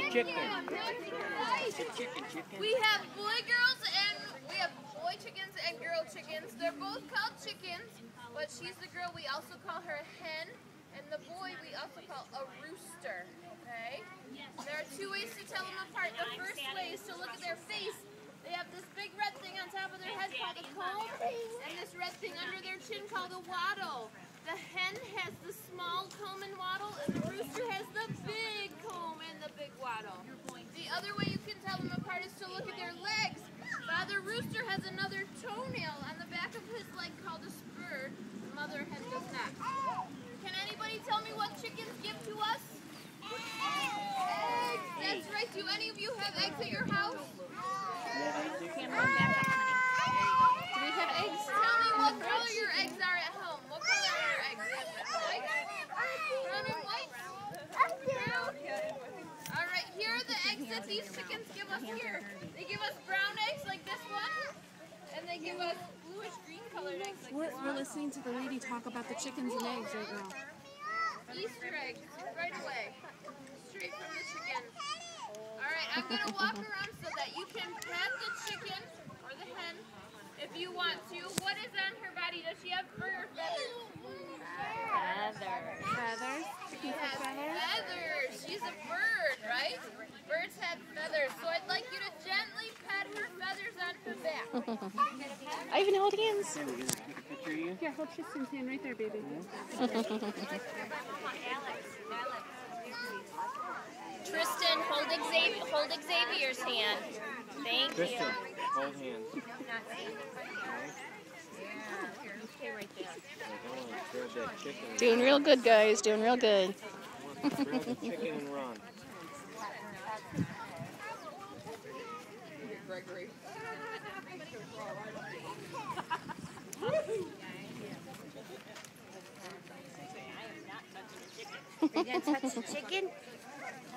We have boy chickens and girl chickens. They're both called chickens, but she's the girl. We also call her a hen, and the boy we also call a rooster. Okay? There are two ways to tell them apart. The first way is to look at their face. They have this big red thing on top of their head called a comb, and this red thing under their chin called a wattle. The hen has the small comb and wattle, and the rooster has the big comb and the big wattle. The other way you can tell them apart is to look at their legs. Father rooster has another toenail on the back of his leg called a spur. Mother hen does not. Can anybody tell me what chickens give to us? Eggs! That's right. Do any of you have eggs at your house? Do we have eggs? Tell me what color your eggs are at home. What color are your eggs? White? Brown and white? Alright, here are the eggs that these chickens give us here. They give us brown eggs like this one, and they give us bluish green colored eggs like this one. We're listening to the lady talk about the chickens and eggs right now. Easter eggs, right away. Straight from the chicken. Alright, I'm going to walk around so that you can pet the chicken, or the hen, if you want to. What is on her body? Does she have fur or feathers? Feathers. Feathers? She has feathers. She's a bird, right? Birds have feathers. So I'd like you to gently pet her feathers on her back. Ivan, hold hands. Can we get a picture of you? Yeah, hold Tristan's hand right there, baby. Tristan, hold Xavier's hand. Thank Tristan, you. hold hands. Stay right there. Grab that chicken. Doing real good, guys. Doing real good. Grab the chicken and run. Gregory. Are you going to touch the chicken?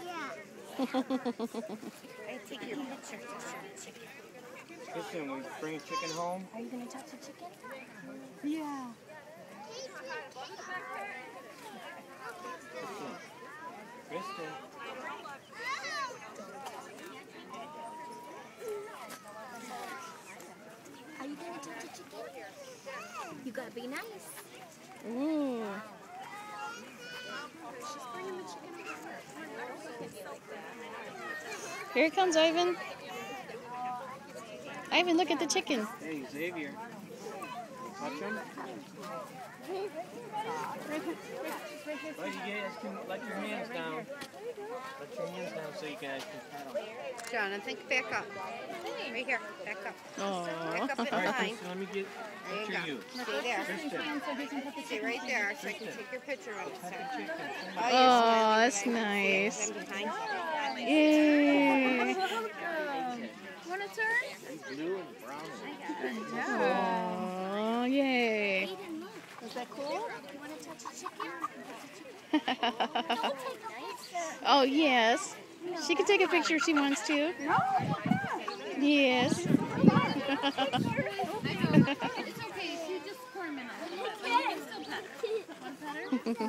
Yeah. I take your picture. Tristan, we bring a chicken home? Are you going to touch the chicken? Yeah. Tristan. Are you going to touch the chicken? You got to be nice. Ooh. Here it comes, Ivan. Ivan, look at the chicken. Hey, Xavier. Touch him? Well, you guys can let your hands down. Let your hands down so you guys can pet them. Jonathan, back up. Right here, back up. Back up in All right, line. Tristan, let me get a There you picture of go. you. Stay there. Tristan, Stay right there so I can take your picture of pet it. the chicken. Oh, that's nice. I'm behind you. Yay. Want to turn? Blue and brown. Oh, yay. Is that cool? You want to touch the chicken? Oh, yes. She can take a picture if she wants to. Yes. It's okay. She just for a minute. But you can still pet her. Want to pet her?